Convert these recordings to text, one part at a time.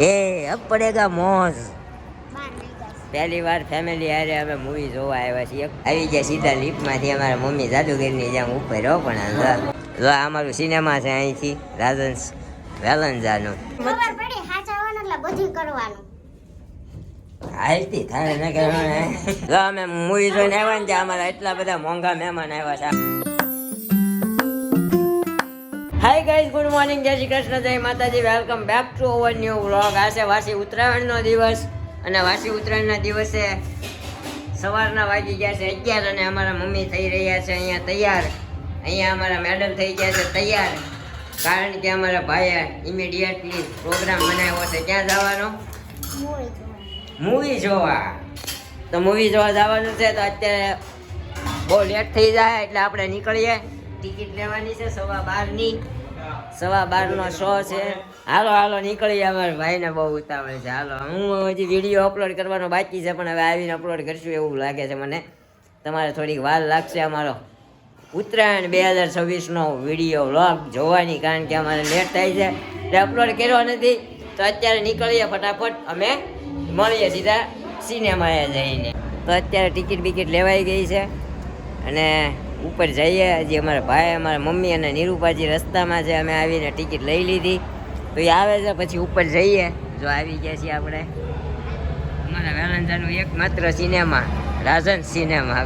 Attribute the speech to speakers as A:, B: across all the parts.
A: ए अब पड़ेगा मौज। પહેલી વાર ફેમિલી હારે અમે મૂવી જોવા આવ્યા છીએ. આવી ગયા સીધા લિફ્ટમાંથી અમારા મમ્મી જાદુગરની જેમ ઉપર હો. પણ જો આ અમારું સિનેમા છે અહીંથી રાજન્સ વેલંજાનું. હાલતી થાય ને કે જો અમે મૂવી જોઈને આવ્યા ને અમારા એટલા બધા મોંઘા મહેમાન આવ્યા છે. હાય ગાઈઝ, ગુડ મોર્નિંગ, જય શ્રી કૃષ્ણ, જય માતાજી, welcome back to our new vlog. આ છે વાસી ઉત્તરાયણનો દિવસ અને વાસી ઉત્તરાયણના દિવસે સવારના વાગી ગયા છે 11 અને અમારા મમ્મી થઈ રહ્યા છે અહીંયા તૈયાર. અહીંયા અમારા મેડમ થઈ ગયા છે તૈયાર, કારણ કે અમારા ભાઈએ ઇમિડિયેટલી પ્રોગ્રામ બનાવ્યો છે. ક્યાં જવાનો? મૂવી જોવા. તો મૂવી જોવા જવાનું છે. તો અત્યારે બહુ લેટ થઈ જાય એટલે આપણે નીકળીએ. ટિકિટ લેવાની છે 12:15ની. 12:15નો શો છે. હાલો હાલો નીકળીએ. અમારા ભાઈને બહુ ઉતાવળ છે. હાલો, હું હજી વિડીયો અપલોડ કરવાનો બાકી છે, પણ હવે આવીને અપલોડ કરશું એવું લાગે છે મને. તમારે થોડીક વાર લાગશે અમારો ઉત્તરાયણ 2026નો વિડીયો વ્લોગ જોવાની, કારણ કે અમારે લેટ થાય છે એટલે અપલોડ કર્યો નથી. તો અત્યારે નીકળીએ ફટાફટ, અમે મળીએ સીધા સિનેમાએ જઈને. તો અત્યારે ટિકિટ બિકિટ લેવાઈ ગઈ છે અને ઉપર જઈએ. હજી અમારા ભાઈ, અમારા મમ્મી અને નીરુપાજી રસ્તામાં છે. અમે આવીને ટિકિટ લઈ લીધી. તો એ આવે છે પછી ઉપર જઈએ. જો આવી ગયા છીએ આપણે અમારા વેલંજાનું એકમાત્ર સિનેમા, રાજન સિનેમા.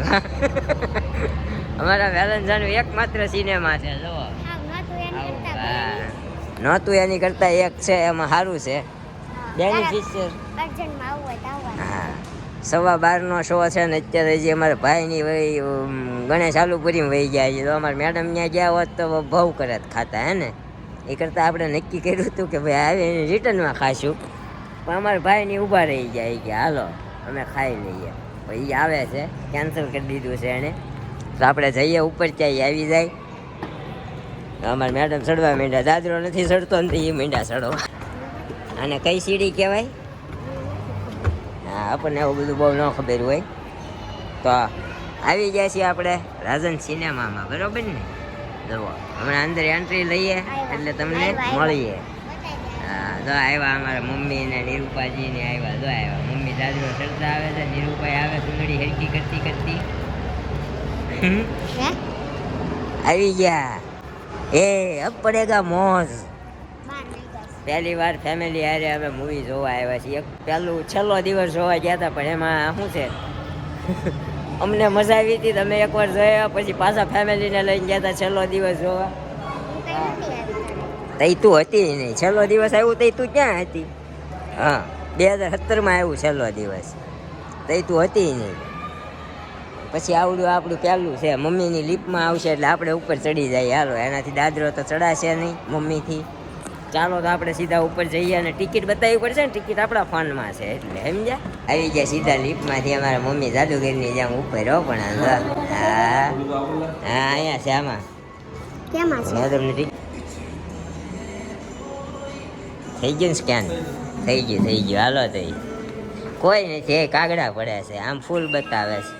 A: અમારા વેલંજાનું એકમાત્ર સિનેમા છે. જો નહોતું એની કરતા એક છે, એમાં સારું છે, બેનિફિશિયર. હા, 12:15નો શો છે ને અત્યારે હજી અમારા ભાઈની વહી ગણેશ આલુપુરીમાં વહી ગયા છે. તો અમારા મેડમ ત્યાં ગયા હોત તો બહુ કરે ખાતા હે ને. એ કરતાં આપણે નક્કી કર્યું હતું કે ભાઈ આવીને રિટર્નમાં ખાશું, પણ અમારા ભાઈની ઊભા રહી જાય કે હાલો અમે ખાઈ લઈએ. ભાઈ એ આવે છે, કેન્સલ કરી દીધું છે એણે. તો આપણે જઈએ ઉપર, ક્યાંય આવી જાય. અમારા મેડમ ચડવા માંડ્યા. દાદરો નથી ચડતો નથી, એ માંડ્યા ચડવા. અને કઈ સીડી કહેવાય? હા, આપણને એવું બધું બહુ ન ખબર હોય. તો આવી ગયા છીએ આપણે રાજન સિનેમામાં, બરોબર ને? જુઓ, હમણાં અંદર એન્ટ્રી લઈએ એટલે તમને મળીએ. હા, જો આવ્યા અમારા મમ્મી ને નીરુપાજી ને આવ્યા. જો આવ્યા મમ્મી દાદરો ચડતા આવે છે, નીરુપાઈ આવે સુંદરી હેરકી કરતી કરતી. આવી ગયા. એ અબ પડેગા મોજ. પહેલી વાર ફેમિલી હારે અમે મૂવી જોવા આવ્યા છીએ. છેલ્લો દિવસ જોવા ગયા હતા, પણ એમાં શું છે, અમને મજા આવી હતી. તમે એકવાર જોયા પછી પાછા ફેમિલીને લઈને ગયા હતા છેલ્લો દિવસ જોવા. તઈ તું હતી નહીં. છેલ્લો દિવસ આવ્યું તઈ તું ક્યાં હતી? હા, 2017માં આવ્યું છેલ્લો દિવસ. તઈ તું હતી નહીં. પછી આવડું આપણું પહેલું છે, મમ્મીની લિફ્ટમાં આવશે એટલે આપણે ઉપર ચડી જઈએ. હાલો, એનાથી દાદરો તો ચડાશે નહીં મમ્મીથી. ચાલો તો આપણે સીધા ઉપર જઈએ અને ટિકિટ બતાવવી પડશે ને. ટિકિટ આપણા ફોનમાં છે એટલે સમજ્યા. આવી ગયા સીધા લિફ્ટમાંથી અમારા મમ્મી જાદુગરની જેમ ઉપર હો. પણ હા હા, અહીંયા છે. આમાં મેડમની ટિકિટ થઈ ગયું સ્કેન. થઈ ગયું. હાલો તો કોઈ નથી, એ કાગડા પડે છે, આમ ફૂલ બતાવે છે.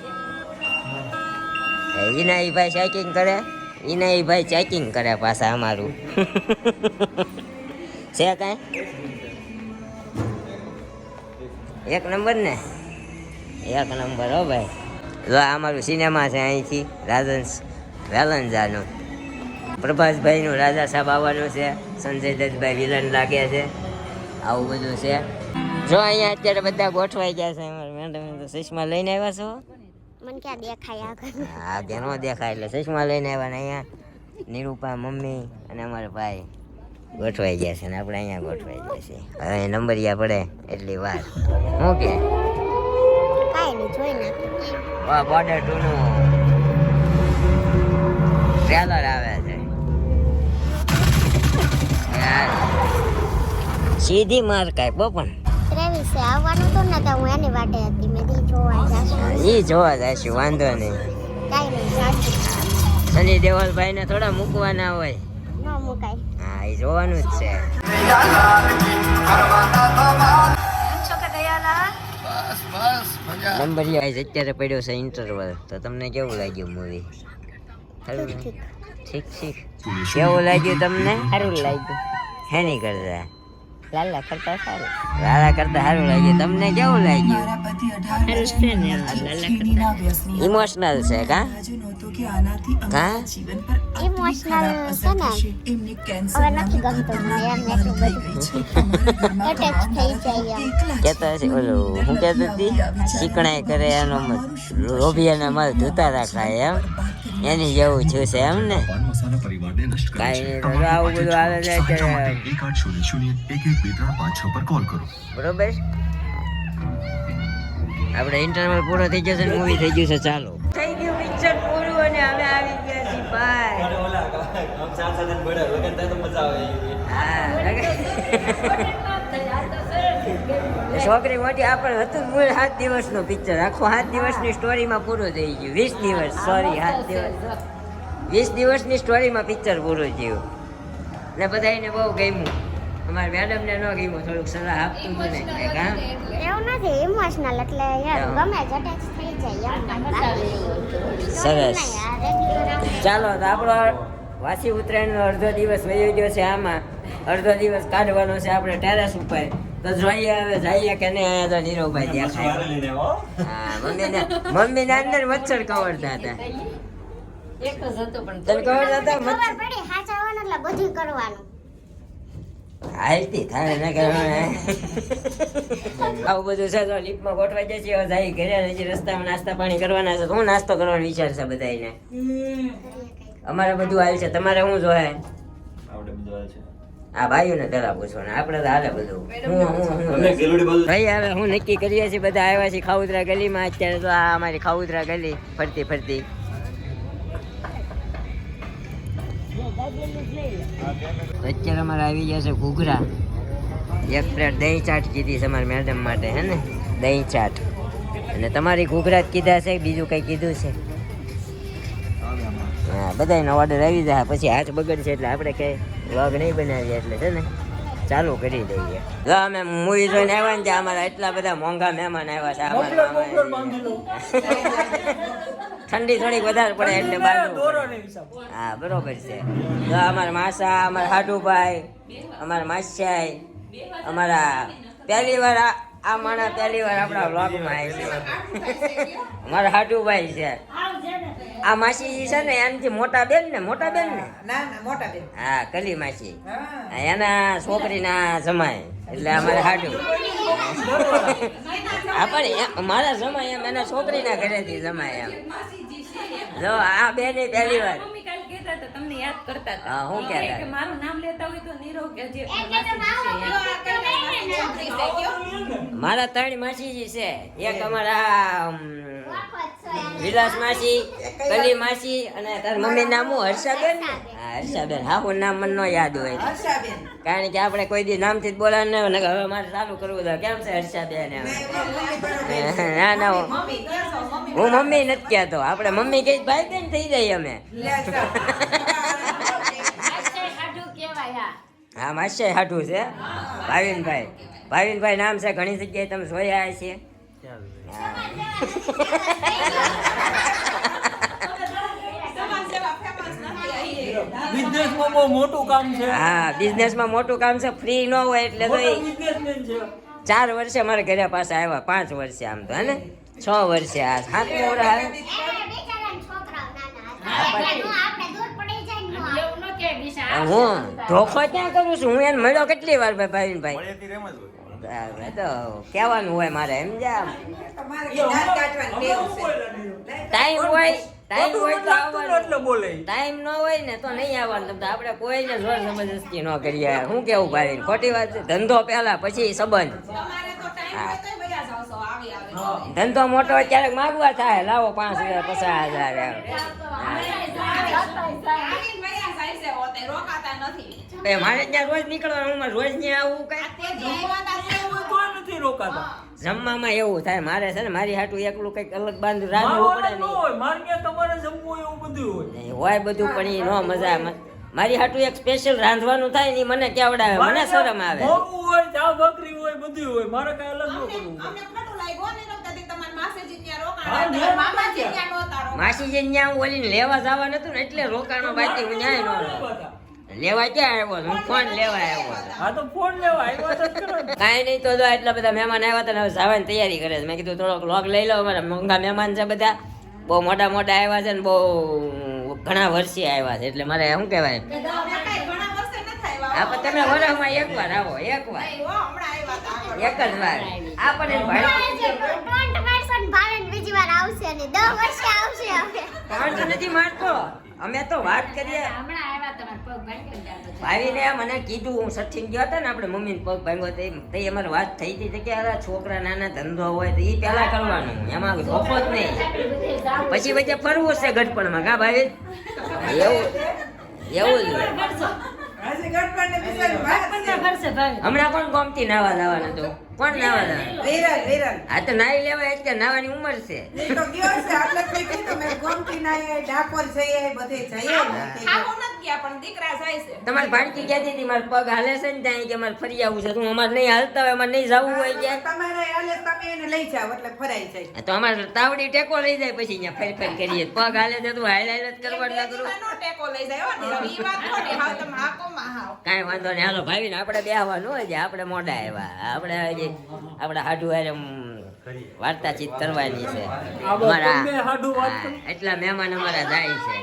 A: એના એ ભાઈ ચેકિંગ કરે, ચેકિંગ કરે પાછા અમારું. છે કાંઈ એક નંબર ને? એક નંબર હો ભાઈ. જો આ અમારું સિનેમા છે અહીંથી રાજન્સ વેલંજાનું. પ્રભાસભાઈનું રાજા સાહેબ આવવાનું છે. સંજય દત્તભાઈ વિલન લાગે છે. આવું બધું છે. જો અહીંયા અત્યારે બધા ગોઠવાઈ ગયા છે. અમારા મેડમ તો ચશ્મા લઈને આવ્યા છો. મને ક્યાં દેખાય? હા, કે ન દેખાય એટલે ચશ્મા લઈને આવ્યા ને. અહીંયા નીરુપા, મમ્મી અને અમારા ભાઈ ગોઠવાઈ ગયા છે ને આપણે અહીંયા ગોઠવાઈ ગયા છે. હવે નંબરિયા પડે એટલી વાર. શું કે વાહ, બોર્ડર 2 નું ટ્રેલર આવે છે યાર. સીધી માર કાંઈ પણ
B: 23 આવવાનું તો ને, હું એની વાટે હતી. મેં
A: જોવા જઈશું, વાંધો નહીં. સની દેવલભાઈ ને થોડા મૂકવાના હોય.
B: ન મુકાય.
A: હા, એ જોવાનું જ છે. નંબરિયા અત્યારે પડ્યો છે ઇન્ટરવલ. તો તમને કેવું લાગ્યું મૂવી? ઠીક. કેવું લાગ્યું તમને? સારું લાગ્યું. હેની કરતા લાલા કરતા સારું લાગ્યું. તમને કેવું લાગ્યું? ઇમોશનલ છે કા
B: ઇમોશનલ છે ને હવે નથી ગમતું મને એમ એટલું બધું અટેચ થઈ જાય એમ
A: કેતા છે ઓલું હું કહેતી હતી ચીકણાઈ કરે એનો લોભિયાના માલ ધોતા રાખાય એમ એની જેવું છું છે એમ ને કાંઈ નહીં તો આવું બધું આવે છે અત્યારે બરોબર આપણે ઇન્ટરવલ પૂરો થઈ જશે ને મૂવી થઈ ગયું છે ચાલો થઈ ગયું પિક્ચર પૂરું અને અમે આવી ગયા છીએ ભાઈ છોકરી મોટી આપણે હતું મૂળ 7 દિવસનું પિક્ચર આખું 7 દિવસની સ્ટોરીમાં પૂરું થઈ ગયું 20 દિવસ સોરી 7 દિવસ 20 દિવસની સ્ટોરીમાં પિક્ચર પૂરું થયું ને બધાને બહુ ગમ્યું અમારા મેડમને ન ગમ્યું થોડુંક સલાહ આપતું હતું ને કામ
B: એવું નથી ઇમોશનલ એટલે યાર ગમે જ અટેચ થઈ જાય
A: સરસ ચાલો તો આપણો વાસી ઉત્તરાયણનો અડધો દિવસ વયો ગયો છે આમાં અડધો દિવસ કાઢવાનો છે આપણે ટેરેસ ઉપર તો જોઈએ હવે જઈએ કે નહીં અહીંયા તો નીરવભાઈ દેખાય હા મમ્મીને અંદર મચ્છર કવરતા હતા એક જ હતો પણ તને કવરતા હતા
B: ખબર પડી હાચાવાનું એટલે બધું કરવાનું
A: હાલતી થાય ને કરવાનું આવું બધું છે તો લિફ્ટમાં ગોઠવાઈ જાય છે હવે જાય ઘરે હજી રસ્તામાં નાસ્તા પાણી કરવાના છે તો હું નાસ્તો કરવાનો વિચાર છે બધાને અમારે બધું હાલ છે તમારે શું જોહે આ ભાઈઓને પેલા પૂછવાનું આપણે તો હાલે બધું ભાઈ હવે હું નક્કી કરીએ છીએ બધા આવ્યા છીએ ખાઉદરા ગલીમાં અત્યારે તો આ અમારી ખાઉદરા ગલી ફરતી ફરતી અત્યારે અમારે આવી ગયા છે ઘૂઘરા એક પ્લેટ દહીં ચાટ કીધી છે અમારી મેડમ માટે હે ને દહીં ચાટ અને તમારી ઘૂઘરા જ કીધા છે બીજું કંઈ કીધું છે હા બધાનો ઓર્ડર આવી જાય પછી હાથ બગડશે એટલે આપણે કંઈ વ્લોગ નહીં બનાવીએ એટલે છે ને ચાલુ કરી દઈએ જો અમે મૂવી જોઈને આવ્યા ને અમારા એટલા બધા મોંઘા મહેમાન આવ્યા છે ઠંડી થોડીક વધારે પડે એટલે હા બરોબર છે તો અમારા માસા અમારા હાડુભાઈ અમારા માસિયાઈ અમારા પહેલી વાર આ માણસ પહેલી વાર આપણા વ્લોગમાં આવી છે અમારા હાડુભાઈ છે આ માસી છે ને એનાથી મોટા બેન ને હા કલી માસી એના છોકરીના જમાય એટલે અમારે હાડુ આપણે મારા જમાય એમ એના છોકરીના ઘરેથી જમાય એમ જો આ બેન પહેલી વાર
C: તમને યાદ કરતા
A: હા હું કહેતા
C: કે મારું નામ લેતા હોય તો નીરવ કે જે
A: મારા 3 માસીજી છે એક અમારા વિલાસ માસી કલી માસી અને તાર મમ્મી નામ હું હર્ષાબેન ને હા હર્ષાબેન હા હું નામ મને ન યાદ હોય કારણ કે આપણે કોઈ દી નામથી જ બોલાવે ને હવે મારે ચાલુ કરવું હતું કેમ છે હર્ષાબેન ના ના હું મમ્મી નથી કહેતો આપણે મમ્મી કઈ ભાઈ બેન થઈ જાય અમે હા માસે હાટું છે ભાવિનભાઈ નામ છે ઘણી જગ્યાએ તમે જોયા છે
D: બિઝનેસમાં બહુ મોટું કામ છે
A: હા બિઝનેસમાં મોટું કામ છે ફ્રી ન હોય એટલે તો 4 વર્ષે મારે ઘરે પાસે આવ્યા 5 વર્ષે આમ તો હે ને 6 વર્ષે આ 7મું વર્ષ આવે હું ધોખો ક્યાં કરું છું હું એને મળ્યો કેટલી વાર ભાવિનભાઈ તો કહેવાનું હોય મારે એમ જા ટાઈમ હોય તો આવવાનું ટાઈમ ન હોય ને તો નહીં આવવાનું તમને આપણે કોઈને જોર જબરદસ્તી ન કરીએ શું કેવું ભાઈ ખોટી વાત છે ધંધો પહેલા પછી સંબંધ ધંધો મોટો હોય ક્યારેક માગવા થાય લાવો 5,000 50,000 મારે ત્યાં રોજ નીકળવાનું રોજ ત્યાં આવું કઈ
D: રોકાતા
A: જમવામાં એવું થાય મારે છે ને મારી હાટું એકલું કઈક અલગ બાંધું રાંધવું પડે નહીં હોય બધું પણ એ નો મજા મારી હાટું એક સ્પેશિયલ રાંધવાનું થાય ને મને કેવડાવે મને શરમ આવે માસીજી ત્યાં ઓલીને લેવા જવા નતું ને એટલે રોકાણો બાકી ન્યાય નો લેવા ક્યાં આવ્યો છું? હું ફોન લેવા આવ્યો છું.
D: હા તો ફોન લેવા આવ્યો તો કરો ને.
A: કાંઈ નહીં તો જો એટલા બધા મહેમાન આવ્યા હતા ને હવે જવાની તૈયારી કરે છે. મેં કીધું થોડોક લોગ લઈ લો, અમારા મોંઘા મહેમાન છે બધા, બહુ મોટા મોટા આવ્યા છે ને બહુ ઘણા વર્ષી આવ્યા છે, એટલે મારે શું કહેવાય, આપણે તમે વરસમાં એકવાર આવો, એકવાર એક જ વાર આપણને
B: બીજી વાર આવશે અને 10 વર્ષે આવશે હવે.
A: પણ તો નથી મારતો, અમે તો વાત કરીએ. ભાઈને મને કીધું, હું સઠીને ગયો હતો ને આપણે મમ્મીને પગ ભાંગ્યો તો અમારે વાત થઈ હતી કે આ છોકરા નાના ધંધો હોય તો એ પહેલા કરવાનું, એમાં ધોખો જ નહીં, પછી વચ્ચે ફરવું છે ગઢપણમાં. કા ભાઈ એવું એવું જ હોય. હમણાં કોણ ગમતી નાવા જવાનું હતું? કોણ નાવા જવાનું? આ તો નાઈ લેવાય, અત્યારે નાવાની ઉંમર છે. તમારે ભાણકી કહેતી હતી મારે પગ હાલે છે ને ત્યાં કે મારે ફરી આવવું છે, તું અમારે નહીં હાલતા હોય, અમારે નહીં જવું હોય કે તો અમારે તાવડી ટેકો લઈ જાય, પછી અહીંયા ફરી ફરી કરીએ. પગ હાલે છે તું હાલ હાલ જ કરવાનું ના કરું, કાંઈ વાંધો નહીં. હાલો ભાઈ ને આપણે બેહવાનું હોય છે, આપણે મોડા આવ્યા, આપણે હજી આપણે હાડું હારે વાર્તાચીત કરવાની છે અમારા, એટલા મહેમાન અમારા જાય છે.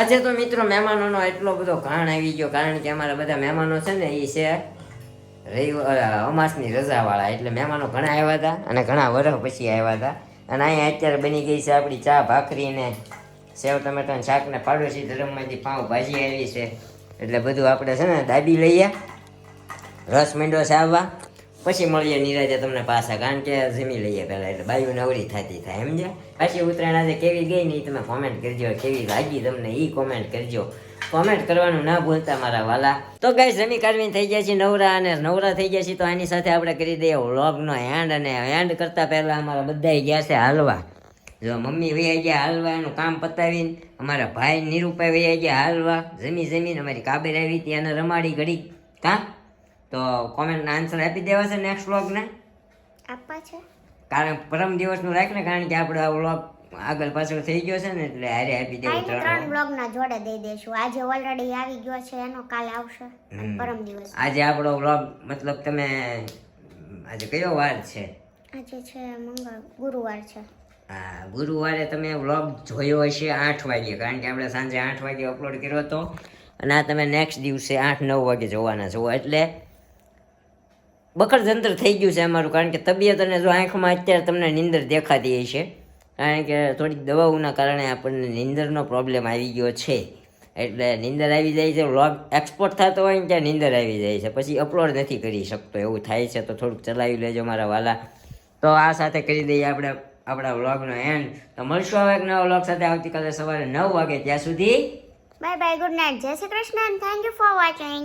A: આજે તો મિત્રો મહેમાનોનો એટલો બધો કાણ આવી ગયો, કારણ કે અમારા બધા મહેમાનો છે ને એ છે અમાસની રજાવાળા, એટલે મહેમાનો ઘણા આવ્યા હતા અને ઘણા વર્ષ પછી આવ્યા હતા. અને અહીંયા અત્યારે બની ગઈ છે આપણી ચા ભાખરી ને સેવ ટમેટાનું શાક ને પાડોશી ધર્મમાંથી પાઉં ભાજી આવી છે, એટલે બધું આપણે છે ને દાબી લઈએ, રસ માંડો છે આવવા, પછી મળીએ નિરાજે તમને પાછા, કારણ કે જમી લઈએ પહેલાં, એટલે બાયું નવરી થતી થાય, સમજ્યા? પાછી ઉત્તરાયણ આજે કેવી ગઈ ને એ તમે કોમેન્ટ કરજો, કેવી લાગી તમને એ કોમેન્ટ કરજો, કોમેન્ટ કરવાનું ના ભૂલતા મારા વાલા. તો ગાઈસ જમી કાઢવીને થઈ ગયા છે નવરા, અને નવરા થઈ ગયા છે તો આની સાથે આપણે કરી દઈએ વ્લોગનો એન્ડ. અને એન્ડ કરતાં પહેલાં અમારા બધા ગયા છે હાલવા, જો મમ્મી વૈયા ગયા હાલવા, એનું કામ પતાવીને અમારા ભાઈ નિરૂપાઈ વૈયા ગયા હાલવા, જમીને અમારી કાબેર આવી હતી એને રમાડી ઘડી. કાં તો કોમેન્ટના આન્સર આપી દેવા છે નેક્સ્ટ વ્લોગને
B: આપવા છે,
A: કારણ પરમ દિવસનું રાખ ને, કારણ કે આપણે આ વ્લોગ આગળ પાછળ થઈ ગયો છે ને, એટલે હારે આપી દેવું.
B: 3 બ્લોગ ના જોડે દઈ દેશું. આજે ઓલરેડી આવી ગયો છે, એનો કાલે આવશે પરમ દિવસ.
A: આજે આપણો વ્લોગ મતલબ તમે આજે કયો વાર છે?
B: આજે છે ગુરુવાર છે.
A: હા, ગુરુવારે તમે વ્લોગ જોયો હશે 8 વાગે, કારણ કે આપણે સાંજે 8 વાગે અપલોડ કર્યો હતો, અને આ તમે નેક્સ્ટ દિવસે 8-9 વાગે જોવાના છો, એટલે બકર જંતર થઈ ગયું છે અમારું, કારણ કે તબિયત અને જો આંખમાં અત્યારે તમને નીંદર દેખાતી હશે, કારણ કે થોડીક દવાઓના કારણે આપણને નીંદરનો પ્રોબ્લેમ આવી ગયો છે, એટલે નીંદર આવી જાય છે. વ્લોગ એક્સપોર્ટ થતો હોય ને ત્યાં નીંદર આવી જાય છે, પછી અપલોડ નથી કરી શકતો, એવું થાય છે. તો થોડુંક ચલાવી લેજો મારા વાલા. તો આ સાથે કરી દઈએ આપણે આપણા વ્લોગનો એન્ડ. તો મળશું હવે એક નવા વ્લોગ સાથે આવતીકાલે સવારે 9 વાગે. ત્યાં સુધી
B: બાય બાય, ગુડ નાઇટ, જય Shri Krishna, thank you for watching.